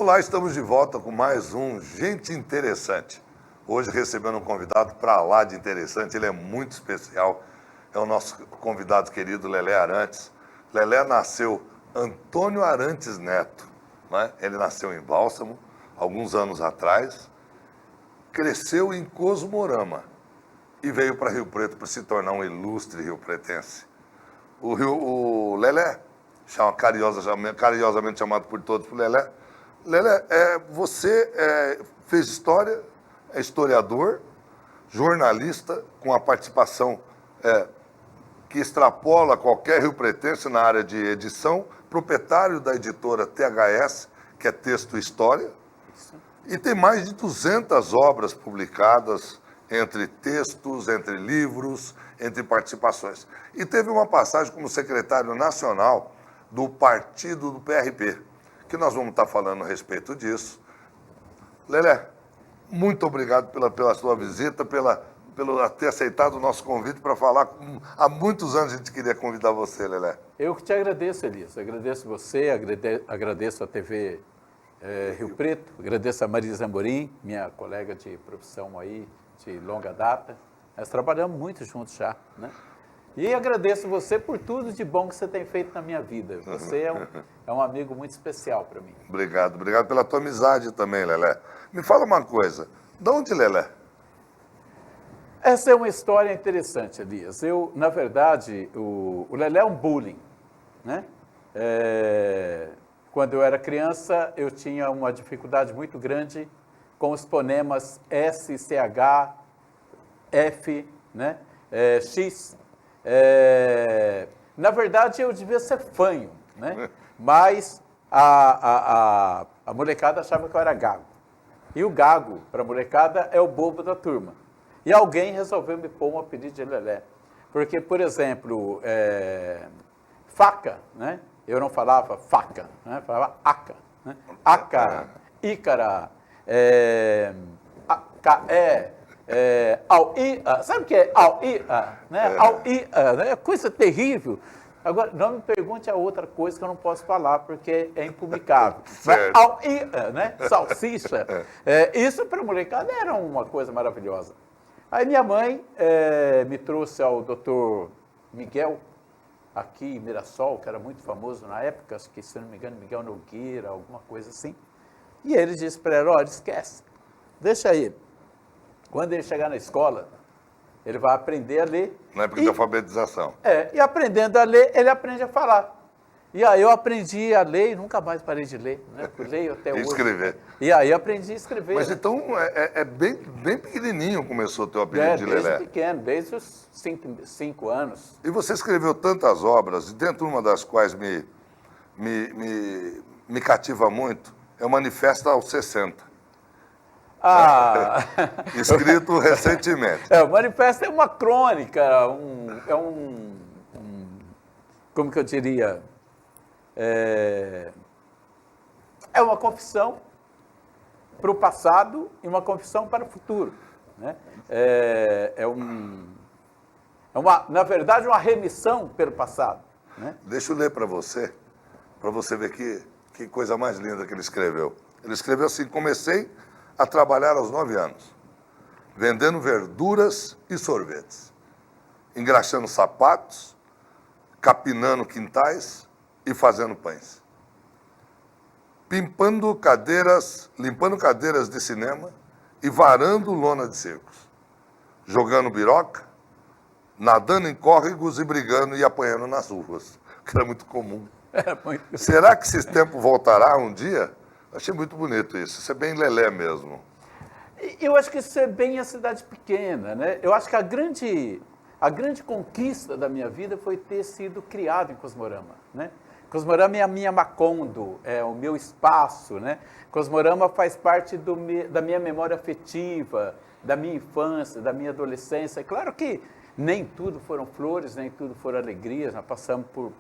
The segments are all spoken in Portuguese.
Olá, estamos de volta com mais um Gente Interessante. Hoje recebendo um convidado para lá de interessante, ele é muito especial. É o nosso convidado querido Lelé Arantes. Lelé nasceu Antônio Arantes Neto, né? Ele nasceu em Bálsamo, alguns anos atrás, cresceu em Cosmorama e veio para Rio Preto para se tornar um ilustre riopretense. O Lelé, carinhosamente chamado por todos por Lelé. Lelé, você fez história, é historiador, jornalista, com a participação que extrapola qualquer riopretense na área de edição, proprietário da editora THS, que é Texto e História, e tem mais de 200 obras publicadas, entre textos, entre livros, entre participações. E teve uma passagem como secretário nacional do partido do PRP, que nós vamos estar falando a respeito disso. Lelé, muito obrigado pela sua visita, pelo ter aceitado o nosso convite para falar. Há muitos anos a gente queria convidar você, Lelé. Eu que te agradeço, Elias. Agradeço você, agradeço a TV Rio Preto, agradeço a Marisa Amorim, minha colega de profissão aí, de longa data. Nós trabalhamos muito juntos já, né? E agradeço você por tudo de bom que você tem feito na minha vida. Você é um amigo muito especial para mim. Obrigado pela tua amizade também, Lelé. Me fala uma coisa, de onde, Lelé? Essa é uma história interessante, Elias. Na verdade, o Lelé é um bullying, né? Quando eu era criança, eu tinha uma dificuldade muito grande com os fonemas S, CH, F, né? X. Na verdade, eu devia ser fanho, né? Mas a molecada achava que eu era gago. E o gago, para a molecada, é o bobo da turma. E alguém resolveu me pôr um apelido de Lelé. Porque, por exemplo, faca, né? Eu não falava faca, né? Falava aca. Né? Aca, ícara, auia, sabe o que é auia? Né? Auia, né? É coisa terrível. Agora, não me pergunte a outra coisa que eu não posso falar, porque é impublicável. Auia, né? Salsicha. Isso para a molecada era uma coisa maravilhosa. Aí minha mãe me trouxe ao doutor Miguel, aqui em Mirassol, que era muito famoso na época, acho que, se não me engano, Miguel Nogueira, alguma coisa assim. E ele disse para ela, olha, esquece, deixa ele. Quando ele chegar na escola, ele vai aprender a ler. Na época de alfabetização. E aprendendo a ler, ele aprende a falar. E aí eu aprendi a ler e nunca mais parei de ler, né? Leio até hoje. Escrever. E aí eu aprendi a escrever. Mas então, bem pequenininho começou o teu apelido de Lelé. Desde pequeno, desde os 5 anos. E você escreveu tantas obras, e dentro de uma das quais me cativa muito, é o Manifesto aos 60. Escrito recentemente. O Manifesto é uma crônica, como que eu diria? É uma confissão para o passado e uma confissão para o futuro, né? Na verdade, uma remissão pelo passado, né? Deixa eu ler para você ver que coisa mais linda que ele escreveu. Ele escreveu assim: comecei a trabalhar aos 9 anos, vendendo verduras e sorvetes, engraxando sapatos, capinando quintais e fazendo pães. Limpando cadeiras de cinema e varando lona de circos. Jogando biroca, nadando em córregos e brigando e apanhando nas ruas, que era muito comum. Será que esse tempo voltará um dia? Achei muito bonito isso. Isso é bem Lelé mesmo. Eu acho que isso é bem a cidade pequena, né? Eu acho que a grande conquista da minha vida foi ter sido criado em Cosmorama, né? Cosmorama é a minha Macondo, é o meu espaço, né? Cosmorama faz parte da minha memória afetiva, da minha infância, da minha adolescência. É claro que nem tudo foram flores, nem tudo foram alegrias, nós passamos por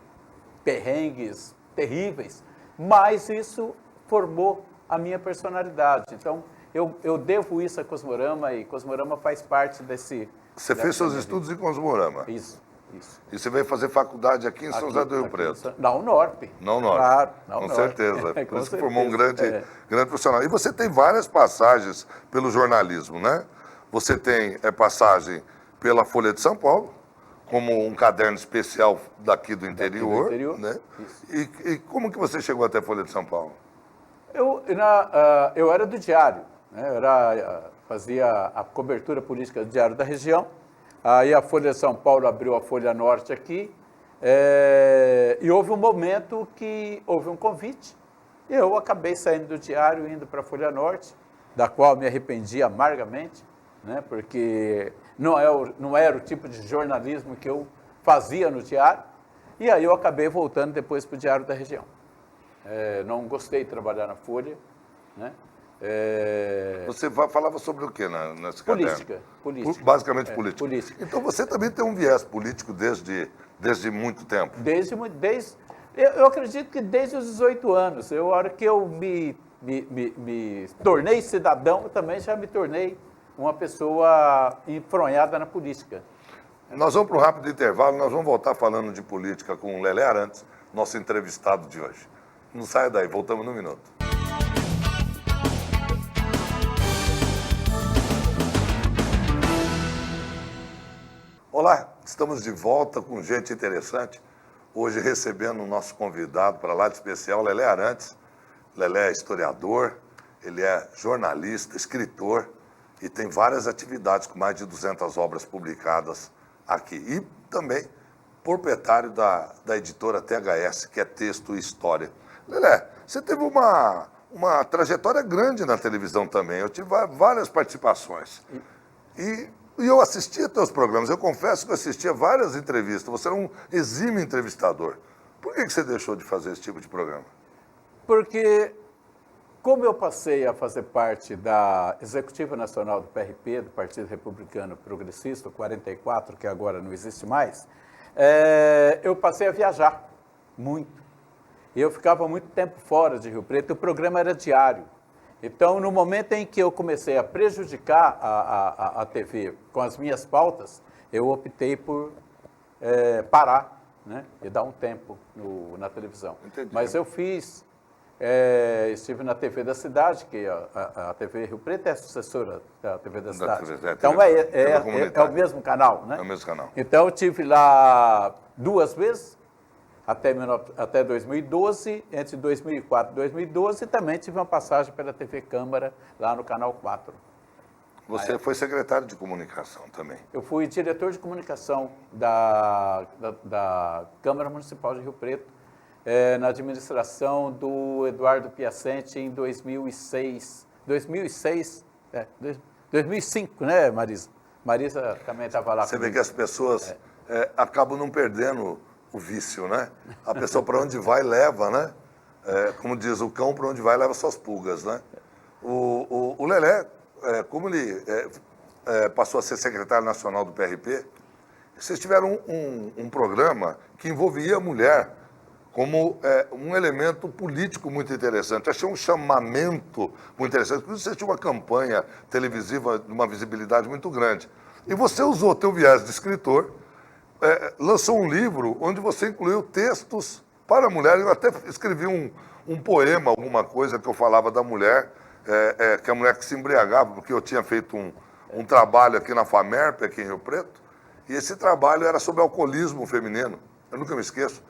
perrengues terríveis, mas isso formou a minha personalidade. Então, eu devo isso a Cosmorama, e Cosmorama faz parte desse... Você fez seus estudos em Cosmorama? Isso. Isso. E você veio fazer faculdade aqui em São José do Rio Preto? Não, Norte. Não, Norte. Claro, com certeza. Por isso que formou um grande É. profissional. E você tem várias passagens pelo jornalismo, né? Você tem passagem pela Folha de São Paulo, como um caderno especial daqui do interior. Né? E como que você chegou até a Folha de São Paulo? Eu era do Diário, né? Fazia a cobertura política do Diário da Região. Aí a Folha de São Paulo abriu a Folha Norte aqui. E houve um momento que houve um convite. E eu acabei saindo do Diário, indo para a Folha Norte, da qual me arrependi amargamente, né? Porque não era o tipo de jornalismo que eu fazia no Diário. E aí eu acabei voltando depois para o Diário da Região. Não gostei de trabalhar na Folha, né? Você falava sobre o que nesse caderno? Política. Basicamente política. Política. Então você também tem um viés político desde muito tempo? Eu acredito que desde os 18 anos. A hora que eu me tornei cidadão, eu também já me tornei uma pessoa enfronhada na política. Nós vamos para um rápido intervalo, nós vamos voltar falando de política com o Lelé Arantes, nosso entrevistado de hoje. Não saia daí, voltamos num minuto. Olá, estamos de volta com gente interessante. Hoje recebendo o nosso convidado para lá de especial, Lelé Arantes. Lelé é historiador, ele é jornalista, escritor e tem várias atividades com mais de 200 obras publicadas aqui. E também proprietário da editora THS, que é Texto e História. Lelé, você teve uma trajetória grande na televisão também. Eu tive várias participações. E eu assistia teus programas. Eu confesso que eu assistia várias entrevistas. Você era um exímio entrevistador. Por que você deixou de fazer esse tipo de programa? Porque, como eu passei a fazer parte da Executiva Nacional do PRP, do Partido Republicano Progressista, 44, que agora não existe mais, eu passei a viajar muito. E eu ficava muito tempo fora de Rio Preto, o programa era diário. Então, no momento em que eu comecei a prejudicar a TV com as minhas pautas, eu optei por parar, né, e dar um tempo na televisão. Entendi. Mas eu estive na TV da cidade, que a TV Rio Preto é a sucessora da TV da cidade. Então, é o mesmo canal, né? É o mesmo canal. Então, eu estive lá 2 vezes, até 2012, entre 2004 e 2012, também tive uma passagem pela TV Câmara, lá no Canal 4. Você foi secretário de comunicação também. Eu fui diretor de comunicação da Câmara Municipal de Rio Preto, na administração do Eduardo Piacente em 2006. 2005, né, Marisa? Marisa também estava lá. Você vê que as pessoas acabam não perdendo o vício, né? A pessoa para onde vai leva, né? Como diz o cão, para onde vai leva suas pulgas, né? O Lelé, como ele passou a ser secretário nacional do PRP, vocês tiveram um programa que envolvia a mulher como um elemento político muito interessante. Eu achei um chamamento muito interessante. Por isso você tinha uma campanha televisiva de uma visibilidade muito grande. E você usou teu viés de escritor, lançou um livro onde você incluiu textos para a mulher. Eu até escrevi um poema, alguma coisa que eu falava da mulher, que é a mulher que se embriagava, porque eu tinha feito um trabalho aqui na FAMERP, aqui em Rio Preto, e esse trabalho era sobre alcoolismo feminino. Eu nunca me esqueço.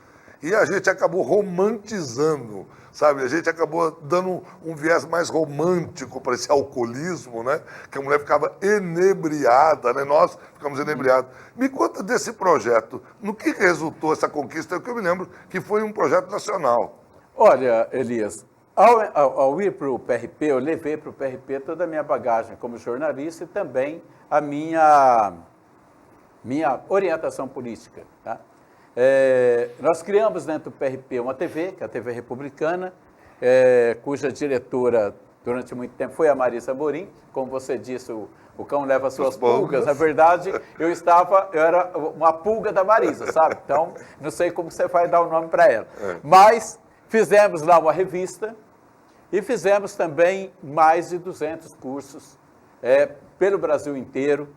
E a gente acabou romantizando, sabe? A gente acabou dando um viés mais romântico para esse alcoolismo, né? Que a mulher ficava enebriada, né? Nós ficamos enebriados. Me conta desse projeto. No que resultou essa conquista? Que eu me lembro que foi um projeto nacional. Olha, Elias, ao ir para o PRP, eu levei para o PRP toda a minha bagagem como jornalista e também a minha orientação política, tá? Nós criamos dentro do PRP uma TV, que é a TV Republicana, cuja diretora durante muito tempo foi a Marisa Morim. Como você disse, o cão leva suas pulgas. Na verdade, eu era uma pulga da Marisa, sabe? Então, não sei como você vai dar o nome para ela. Mas fizemos lá uma revista e fizemos também mais de 200 cursos pelo Brasil inteiro.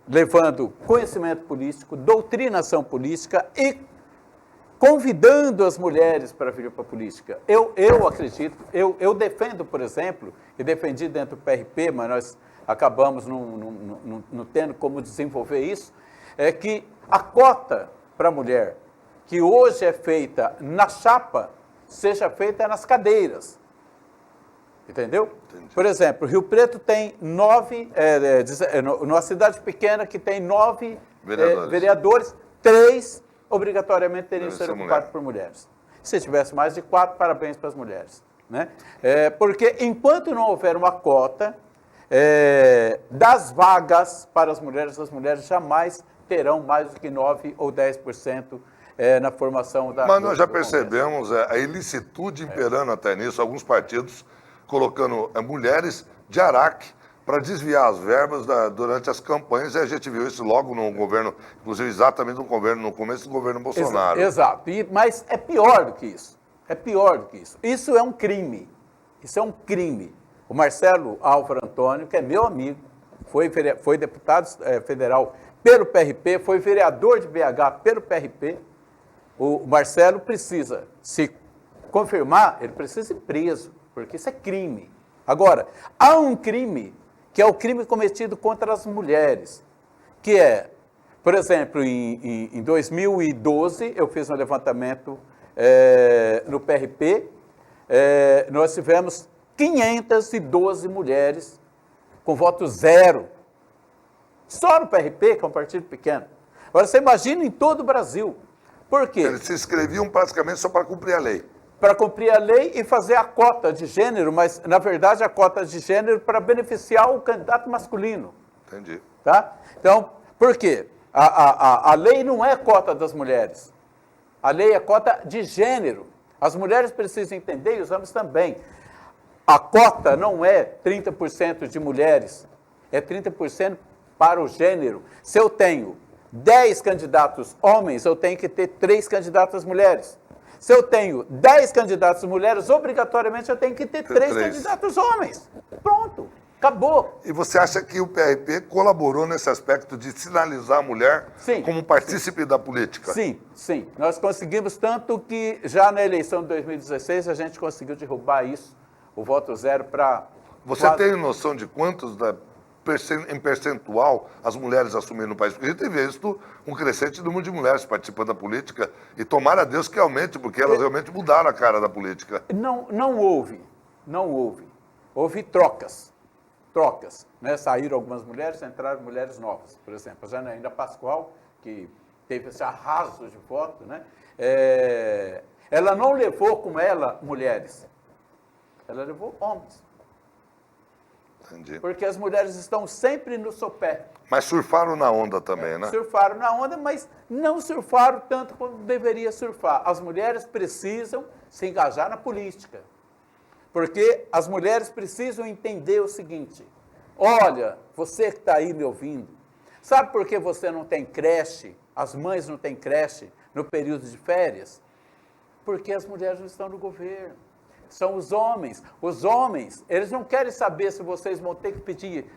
levando conhecimento político, doutrinação política e convidando as mulheres para vir para a política. Eu acredito, eu defendo, por exemplo, e defendi dentro do PRP, mas nós acabamos não tendo como desenvolver isso, é que a cota para a mulher, que hoje é feita na chapa, seja feita nas cadeiras. Entendeu? Entendi. Por exemplo, Rio Preto tem 9, numa cidade pequena que tem 9 vereadores, 3 obrigatoriamente teriam que ser ocupados por mulheres. Se tivesse mais de 4, parabéns para as mulheres. Né? Porque enquanto não houver uma cota das vagas para as mulheres jamais terão mais do que 9 ou 10% na formação da... Mas nós já percebemos a ilicitude imperando até nisso, alguns partidos colocando mulheres de Araque para desviar as verbas durante as campanhas, e a gente viu isso logo no governo, inclusive exatamente no começo do governo Bolsonaro. Exato, mas é pior do que isso. É pior do que isso. Isso é um crime. Isso é um crime. O Marcelo Álvaro Antônio, que é meu amigo, foi deputado federal pelo PRP, foi vereador de BH pelo PRP. O Marcelo precisa se confirmar, ele precisa ir preso, porque isso é crime. Agora, há um crime que é o crime cometido contra as mulheres, que é, por exemplo, em 2012, eu fiz um levantamento no PRP, nós tivemos 512 mulheres com voto zero, só no PRP, que é um partido pequeno. Agora, você imagina em todo o Brasil. Por quê? Eles se inscreviam praticamente só para cumprir a lei. Para cumprir a lei e fazer a cota de gênero, mas, na verdade, a cota de gênero para beneficiar o candidato masculino. Entendi. Tá? Então, por quê? A lei não é cota das mulheres. A lei é cota de gênero. As mulheres precisam entender e os homens também. A cota não é 30% de mulheres, é 30% para o gênero. Se eu tenho 10 candidatos homens, eu tenho que ter 3 candidatas mulheres. Se eu tenho 10 candidatos mulheres, obrigatoriamente eu tenho que ter 3 candidatos homens. Pronto, acabou. E você acha que o PRP colaborou nesse aspecto de sinalizar a mulher como partícipe da política? Sim, sim. Nós conseguimos tanto que já na eleição de 2016 a gente conseguiu derrubar isso, o voto zero para... Você tem noção de quantos em percentual as mulheres assumiram no país? Porque a gente tem visto um crescente número de mulheres participando da política e tomara a Deus que aumente, porque elas realmente mudaram a cara da política. Não houve. Houve trocas, né? Saíram algumas mulheres, entraram mulheres novas, por exemplo. A Janaína Pascoal, que teve esse arraso de voto, né? Ela não levou com ela mulheres, ela levou homens. Entendi. Porque as mulheres estão sempre no sopé. Mas surfaram na onda também, né? Surfaram na onda, mas não surfaram tanto como deveria surfar. As mulheres precisam se engajar na política. Porque as mulheres precisam entender o seguinte: olha, você que está aí me ouvindo, sabe por que você não tem creche, as mães não têm creche no período de férias? Porque as mulheres não estão no governo. São os homens. Os homens, eles não querem saber se vocês vão ter que pedir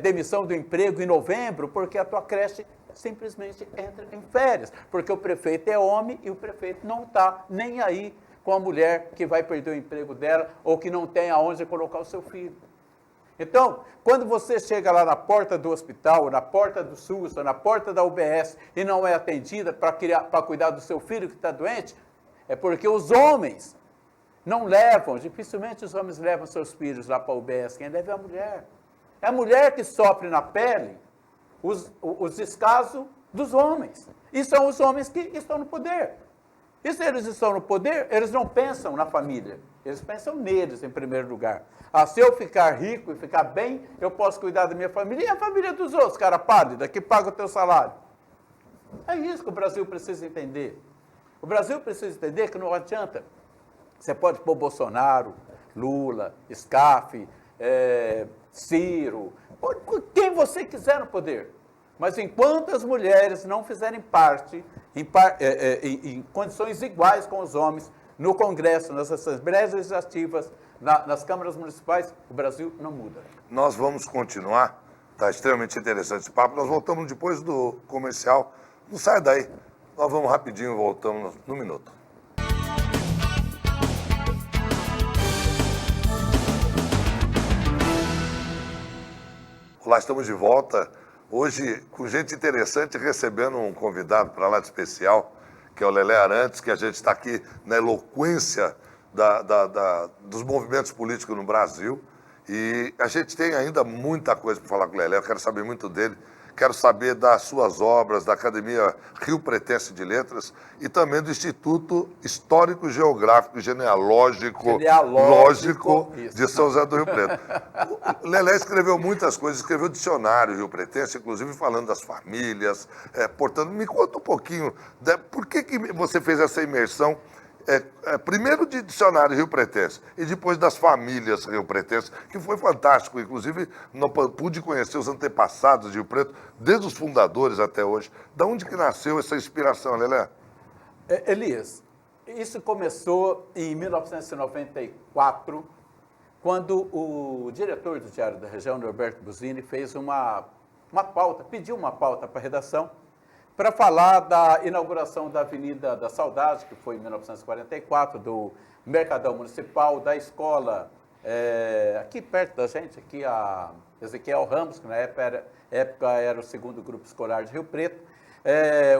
demissão do emprego em novembro, porque a tua creche simplesmente entra em férias. Porque o prefeito é homem e o prefeito não está nem aí com a mulher que vai perder o emprego dela ou que não tem aonde colocar o seu filho. Então, quando você chega lá na porta do hospital, ou na porta do SUS, ou na porta da UBS e não é atendida para cuidar do seu filho que está doente, é porque os homens não levam, dificilmente os homens levam seus filhos lá para a UBS, quem leva é a mulher. É a mulher que sofre na pele os descasos dos homens. E são os homens que estão no poder. E se eles estão no poder, eles não pensam na família, eles pensam neles em primeiro lugar. Se eu ficar rico e ficar bem, eu posso cuidar da minha família e a família dos outros, cara pálida, que paga o teu salário. É isso que o Brasil precisa entender. O Brasil precisa entender que não adianta. Você pode pôr Bolsonaro, Lula, Scaff, Ciro, quem você quiser no poder. Mas enquanto as mulheres não fizerem parte em condições iguais com os homens, no Congresso, nas assembleias legislativas, nas câmaras municipais, o Brasil não muda. Nós vamos continuar Está extremamente interessante esse papo. Nós voltamos depois do comercial. Não sai daí. Nós vamos rapidinho, voltamos no minuto. Olá, estamos de volta. Hoje, com gente interessante, recebendo um convidado para lá de especial, que é o Lelé Arantes, que a gente está aqui na eloquência dos movimentos políticos no Brasil. E a gente tem ainda muita coisa para falar com o Lelé, eu quero saber muito dele. Quero saber das suas obras, da Academia Rio Pretense de Letras e também do Instituto Histórico, Geográfico e Genealógico Lógico de São José do Rio Preto. O Lelé escreveu muitas coisas, escreveu dicionário Rio Pretense, inclusive falando das famílias. Portanto, me conta um pouquinho, por que você fez essa imersão primeiro de dicionário Rio Pretense e depois das famílias Rio Pretense, que foi fantástico. Inclusive, não pude conhecer os antepassados de Rio Preto, desde os fundadores até hoje. Da onde que nasceu essa inspiração, Lelé? Elias, isso começou em 1994, quando o diretor do Diário da Região, Norberto Buzini, fez uma pauta, pediu uma pauta para a redação, para falar da inauguração da Avenida da Saudade, que foi em 1944, do Mercadão Municipal, da escola, aqui perto da gente, aqui a Ezequiel Ramos, que na época era o segundo grupo escolar de Rio Preto,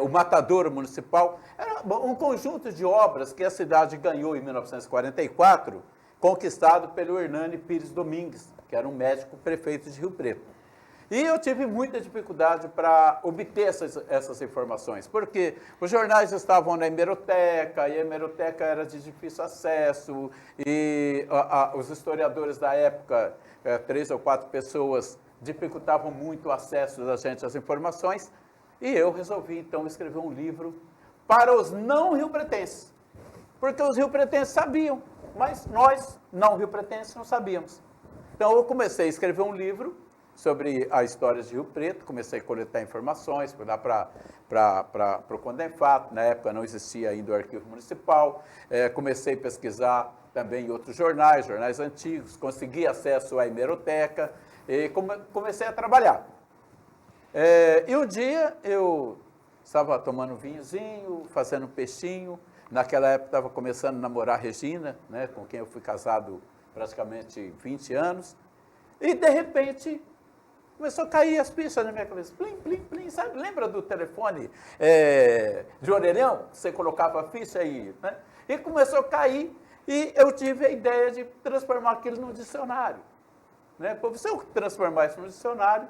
o Matadouro Municipal. Era um conjunto de obras que a cidade ganhou em 1944, conquistado pelo Hernani Pires Domingues, que era um médico prefeito de Rio Preto. E eu tive muita dificuldade para obter essas informações, porque os jornais estavam na hemeroteca, e a hemeroteca era de difícil acesso, e os historiadores da época, 3 ou 4 pessoas, dificultavam muito o acesso da gente às informações, e eu resolvi, então, escrever um livro para os não riopretenses, porque os riopretenses sabiam, mas nós, não riopretenses, não sabíamos. Então, eu comecei a escrever um livro sobre a história de Rio Preto, comecei a coletar informações, fui lá para o Condenfato, na época não existia ainda o arquivo municipal, comecei a pesquisar também em outros jornais antigos, consegui acesso à hemeroteca e comecei a trabalhar. E um dia eu estava tomando vinhozinho, fazendo peixinho, naquela época estava começando a namorar a Regina, né, com quem eu fui casado praticamente 20 anos, e de repente começou a cair as fichas na minha cabeça. Plim, plim, plim, sabe? Lembra do telefone de orelhão? Você colocava a ficha aí, né? E começou a cair e eu tive a ideia de transformar aquilo num dicionário. Né? Se eu transformar isso num dicionário,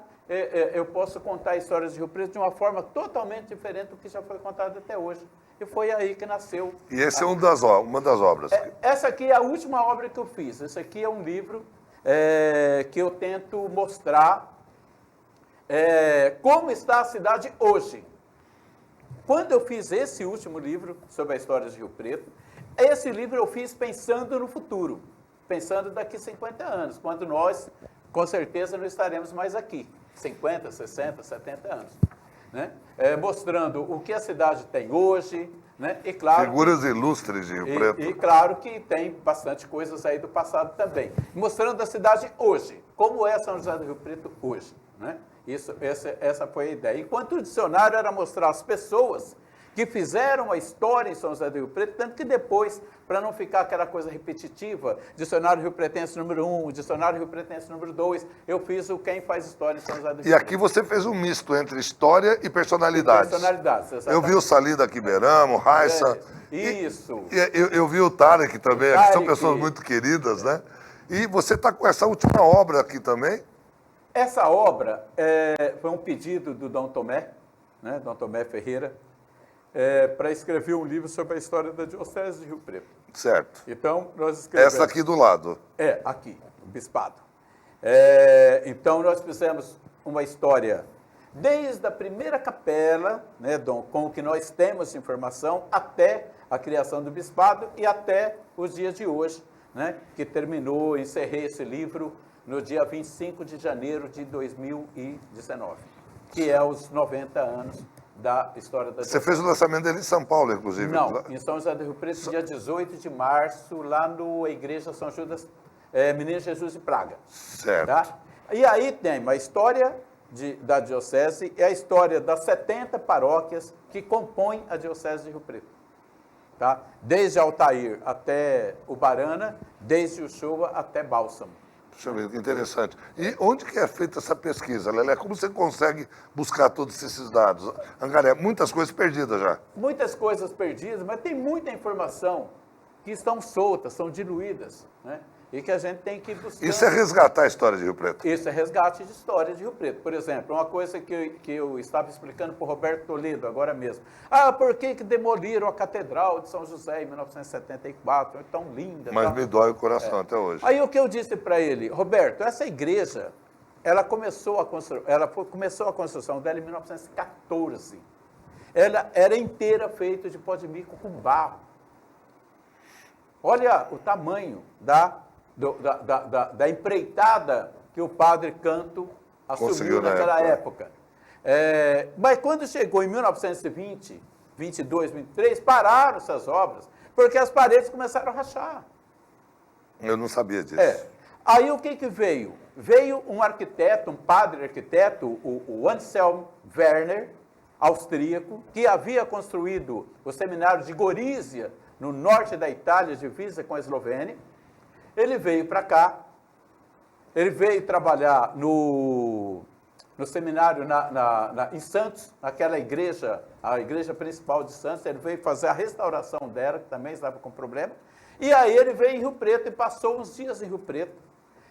eu posso contar histórias de Rio Preto de uma forma totalmente diferente do que já foi contado até hoje. E foi aí que nasceu. E esse é uma das obras. Essa aqui é a última obra que eu fiz. Esse aqui é um livro que eu tento mostrar como está a cidade hoje. Quando eu fiz esse último livro sobre a história de Rio Preto, esse livro eu fiz pensando no futuro, pensando daqui 50 anos, quando nós, com certeza, não estaremos mais aqui, 50, 60, 70 anos. Né? Mostrando o que a cidade tem hoje, né? E claro, figuras ilustres de Rio Preto. E claro que tem bastante coisas aí do passado também. Mostrando a cidade hoje, como é São José do Rio Preto hoje. Né? Essa foi a ideia. Enquanto o dicionário era mostrar as pessoas que fizeram a história em São José do Rio Preto, tanto que depois, para não ficar aquela coisa repetitiva, dicionário Rio Pretense número 1, dicionário Rio Pretense número 2, eu fiz o Quem Faz História em São José do Rio Preto. E aqui você fez um misto entre história e personalidades. Eu vi o Salida Kiberamo, Raissa. Isso. Eu vi o Tarek também, que são pessoas muito queridas, né? E você está com essa última obra aqui também? Essa obra foi um pedido do Dom Tomé, né, Dom Tomé Ferreira, para escrever um livro sobre a história da Diocese de Rio Preto. Certo. Então, nós escrevemos... Essa aqui do lado. Aqui, o Bispado. Então, nós fizemos uma história desde a primeira capela, né, Dom, com o que nós temos de informação, até a criação do Bispado e até os dias de hoje, né, que terminou, encerrei esse livro no dia 25 de janeiro de 2019, que é os 90 anos da história da... Você fez o lançamento dele em São Paulo, inclusive? Não, em São José do Rio Preto, dia 18 de março, lá na Igreja São Judas, Menino Jesus de Praga. Certo. Tá? E aí tem uma história da diocese é a história das 70 paróquias que compõem a diocese de Rio Preto. Tá? Desde Altair até Ubarana, desde Uchoa até Bálsamo. Deixa eu ver, que interessante. E onde que é feita essa pesquisa, Lelé? Como você consegue buscar todos esses dados? Angaré, muitas coisas perdidas já. Muitas coisas perdidas, mas tem muita informação que estão soltas, são diluídas, né? E que a gente tem que buscar. Isso é resgatar a história de Rio Preto? Isso é resgate de história de Rio Preto. Por exemplo, uma coisa que eu estava explicando para o Roberto Toledo agora mesmo. Ah, por que demoliram a Catedral de São José em 1974? É tão linda. Mas me dói o coração até hoje. Aí o que eu disse para ele, Roberto, essa igreja, ela começou a construção dela em 1914. Ela era inteira feita de pó de mico com barro. Olha o tamanho da empreitada que o padre Canto assumiu naquela época. Mas quando chegou em 1920, 22, 23, pararam essas obras, porque as paredes começaram a rachar. Eu não sabia disso. Aí o que veio? Veio um arquiteto, um padre arquiteto, o Anselm Werner, austríaco, que havia construído o seminário de Gorizia, no norte da Itália, divisa com a Eslovênia. Ele veio para cá, ele veio trabalhar no seminário em Santos, naquela igreja, a igreja principal de Santos. Ele veio fazer a restauração dela, que também estava com problema. E aí ele veio em Rio Preto e passou uns dias em Rio Preto.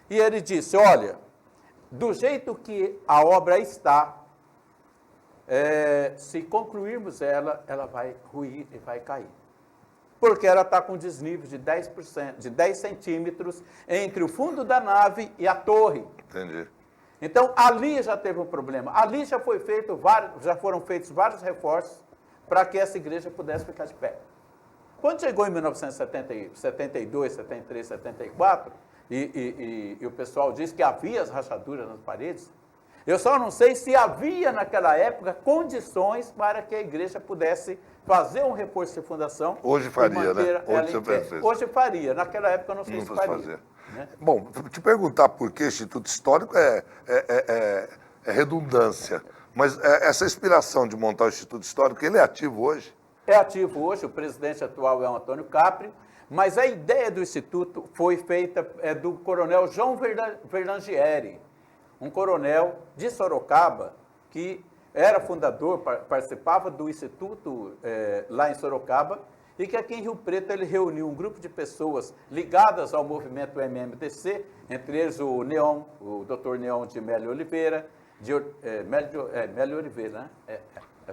E ele disse, olha, do jeito que a obra está, se concluirmos ela vai ruir e vai cair. Porque ela está com desnível de 10%, de 10 centímetros entre o fundo da nave e a torre. Entendi. Então, ali já teve um problema. Ali já foram feitos vários reforços para que essa igreja pudesse ficar de pé. Quando chegou em 1972, 73, 74, e o pessoal disse que havia as rachaduras nas paredes, eu só não sei se havia naquela época condições para que a igreja pudesse fazer um reforço de fundação. Hoje faria, né? Hoje faria. Naquela época eu não sei se faria. Fazer. Né? Bom, te perguntar por que Instituto Histórico é redundância. Mas essa inspiração de montar o Instituto Histórico, ele é ativo hoje? É ativo hoje, o presidente atual é o Antônio Capri, mas a ideia do Instituto foi feita do coronel João Verlangieri, um coronel de Sorocaba, que era fundador, participava do Instituto lá em Sorocaba, e que aqui em Rio Preto ele reuniu um grupo de pessoas ligadas ao movimento MMDC, entre eles o Dr. Neon de Mélio Oliveira, Mélio Oliveira, né?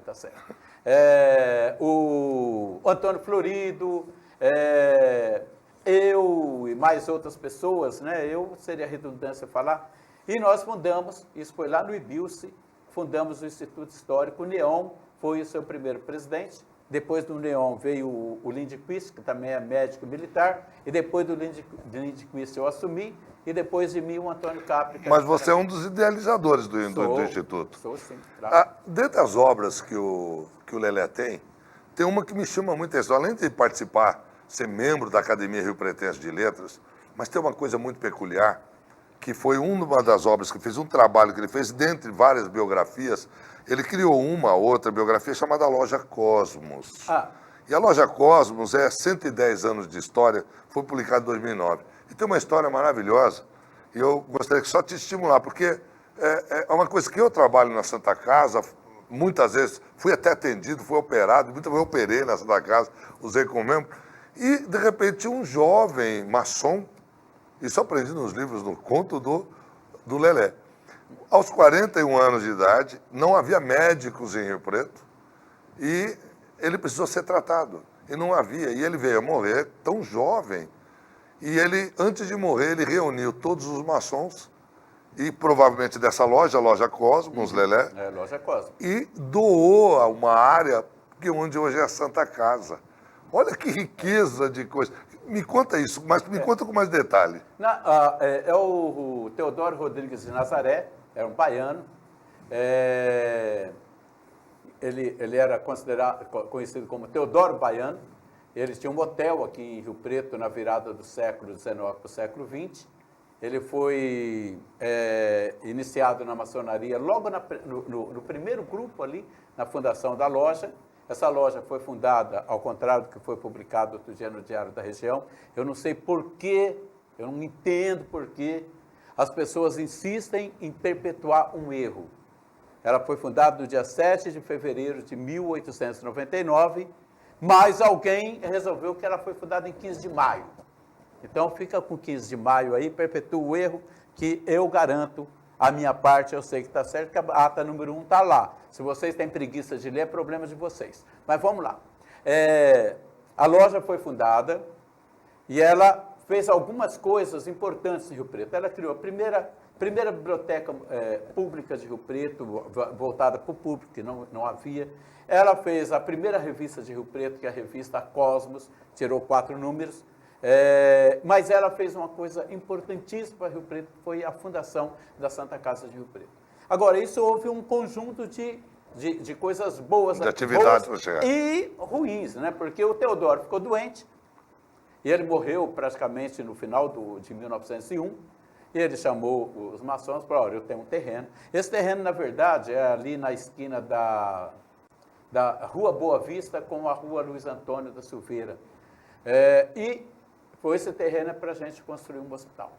Tá certo. O Antônio Florido, eu e mais outras pessoas, né? Eu seria redundância falar. E nós fundamos, isso foi lá no Ibilce, fundamos o Instituto Histórico. O Neon foi o seu primeiro presidente. Depois do Neon veio o Lindquist, que também é médico militar. E depois do Lindquist eu assumi. E depois de mim o Antônio Capri. Mas você é um dos idealizadores do Instituto. Sou sim, claro. Dentro das obras que o Lelé tem uma que me chama muito a atenção. Além de participar, ser membro da Academia Rio Pretense de Letras, mas tem uma coisa muito peculiar, que foi uma das obras que fez, um trabalho que ele fez, dentre várias biografias, ele criou uma outra biografia chamada Loja Cosmos. E a Loja Cosmos 110 anos de história, foi publicada em 2009. E tem uma história maravilhosa, e eu gostaria de só te estimular, porque é uma coisa que eu trabalho na Santa Casa, muitas vezes fui até atendido, fui operado, muitas vezes eu operei na Santa Casa, usei como membro, e de repente um jovem maçom, isso eu aprendi nos livros, no conto do Lelé. Aos 41 anos de idade, não havia médicos em Rio Preto e ele precisou ser tratado. E não havia. E ele veio a morrer tão jovem. E ele, antes de morrer, ele reuniu todos os maçons e provavelmente dessa loja, a Loja Cosmos, Lelé. Loja Cosmos. E doou a uma área onde hoje é a Santa Casa. Olha que riqueza de coisa. Me conta isso, mas me conta com mais detalhe. O Teodoro Rodrigues de Nazaré, era um baiano. Ele era conhecido como Teodoro Baiano. Ele tinha um hotel aqui em Rio Preto na virada do século XIX para o século XX. ele foi iniciado na maçonaria logo no primeiro grupo ali, na fundação da loja. Essa loja foi fundada, ao contrário do que foi publicado outro dia no Diário da Região. Eu não sei por quê, eu não entendo por que as pessoas insistem em perpetuar um erro. Ela foi fundada no dia 7 de fevereiro de 1899, mas alguém resolveu que ela foi fundada em 15 de maio. Então, fica com 15 de maio aí, perpetua o erro, que eu garanto, a minha parte, eu sei que está certo, que a ata número 1 está lá. Se vocês têm preguiça de ler, é problema de vocês. Mas vamos lá. A loja foi fundada e ela fez algumas coisas importantes em Rio Preto. Ela criou a primeira biblioteca pública de Rio Preto, voltada para o público, que não havia. Ela fez a primeira revista de Rio Preto, que é a revista Cosmos, tirou 4 números. Mas ela fez uma coisa importantíssima para Rio Preto, que foi a fundação da Santa Casa de Rio Preto. Agora, isso houve um conjunto de coisas boas, de atividades e ruins, né? Porque o Teodoro ficou doente, e ele morreu praticamente no final de 1901, e ele chamou os maçons para, olha, eu tenho um terreno. Esse terreno, na verdade, é ali na esquina da Rua Boa Vista com a Rua Luiz Antônio da Silveira. E esse terreno é para a gente construir um hospital.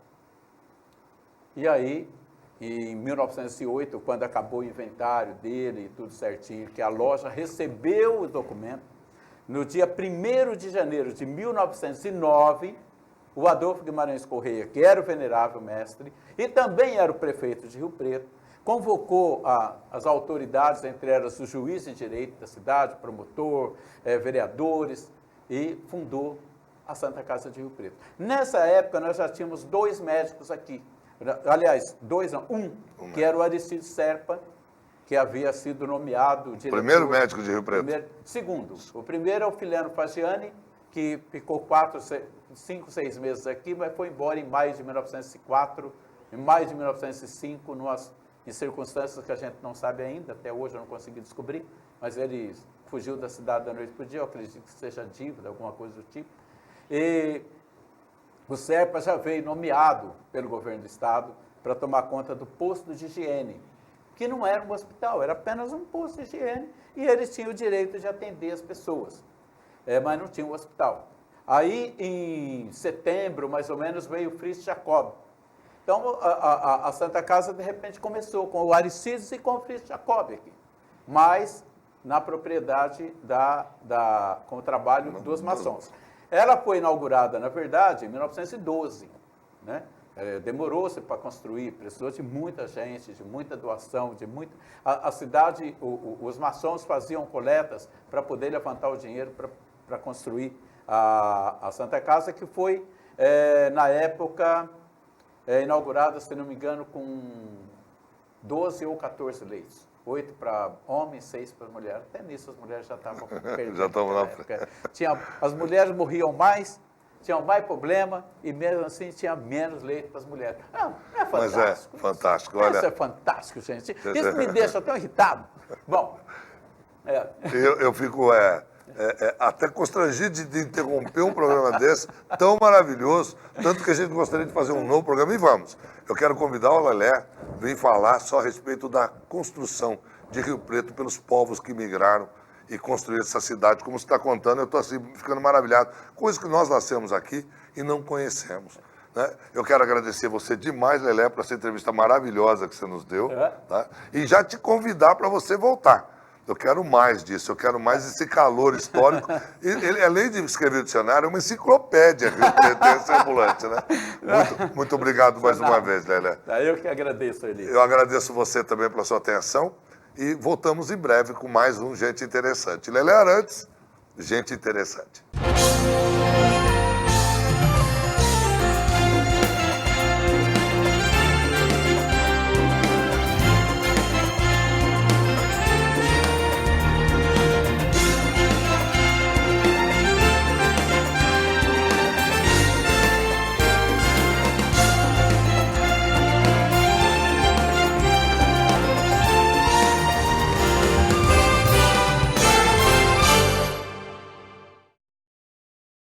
E aí, em 1908, quando acabou o inventário dele e tudo certinho, que a loja recebeu o documento, no dia 1º de janeiro de 1909, o Adolfo Guimarães Correia, que era o venerável mestre, e também era o prefeito de Rio Preto, convocou as autoridades, entre elas o juiz de direito da cidade, promotor, vereadores, e fundou a Santa Casa de Rio Preto. Nessa época, nós já tínhamos 2 médicos aqui. Aliás, 2 não, que era o Aristides Serpa, que havia sido nomeado diretor. Primeiro médico de Rio Preto. Segundo. O primeiro é o Filiano Fagiani, que ficou 5, 6 meses aqui, mas foi embora em maio de 1904, em maio de 1905, em circunstâncias que a gente não sabe ainda, até hoje eu não consegui descobrir, mas ele fugiu da cidade da noite para o dia, eu acredito que seja dívida, alguma coisa do tipo. E o Serpa já veio nomeado pelo governo do estado para tomar conta do posto de higiene, que não era um hospital, era apenas um posto de higiene, e eles tinham o direito de atender as pessoas, mas não tinha um hospital. Aí, em setembro, mais ou menos, veio o Fritz Jacob. Então, a Santa Casa, de repente, começou com o Aristides e com o Fritz Jacob aqui, mas na propriedade com o trabalho dos maçons. Ela foi inaugurada, na verdade, em 1912, né? Demorou-se para construir, precisou de muita gente, de muita doação, a cidade, os maçons faziam coletas para poder levantar o dinheiro para construir a Santa Casa, que foi, na época, inaugurada, se não me engano, com 12 ou 14 leitos. 8 para homens, 6 para mulheres. Até nisso as mulheres já estavam perdidas. Já estavam na frente. As mulheres morriam mais, tinham mais problema e mesmo assim tinha menos leito para as mulheres. É fantástico. Mas é fantástico, olha. Isso é fantástico, gente. Isso me deixa tão irritado. Bom, eu fico até constrangido de interromper um programa desse, tão maravilhoso, tanto que a gente gostaria de fazer um novo programa, e vamos. Eu quero convidar o Lelé, vir falar só a respeito da construção de Rio Preto pelos povos que migraram e construíram essa cidade. Como você está contando, eu estou assim, ficando maravilhado. Coisa que nós nascemos aqui e não conhecemos. Né? Eu quero agradecer você demais, Lelé, por essa entrevista maravilhosa que você nos deu. Tá? E já te convidar para você voltar. Eu quero mais disso, eu quero mais esse calor histórico. Ele, além de escrever o dicionário, é uma enciclopédia esse ambulante, né? Muito obrigado mais uma vez, Lelé. Eu que agradeço, Eli. Eu agradeço você também pela sua atenção e voltamos em breve com mais um Gente Interessante. Lelé Arantes, Gente Interessante.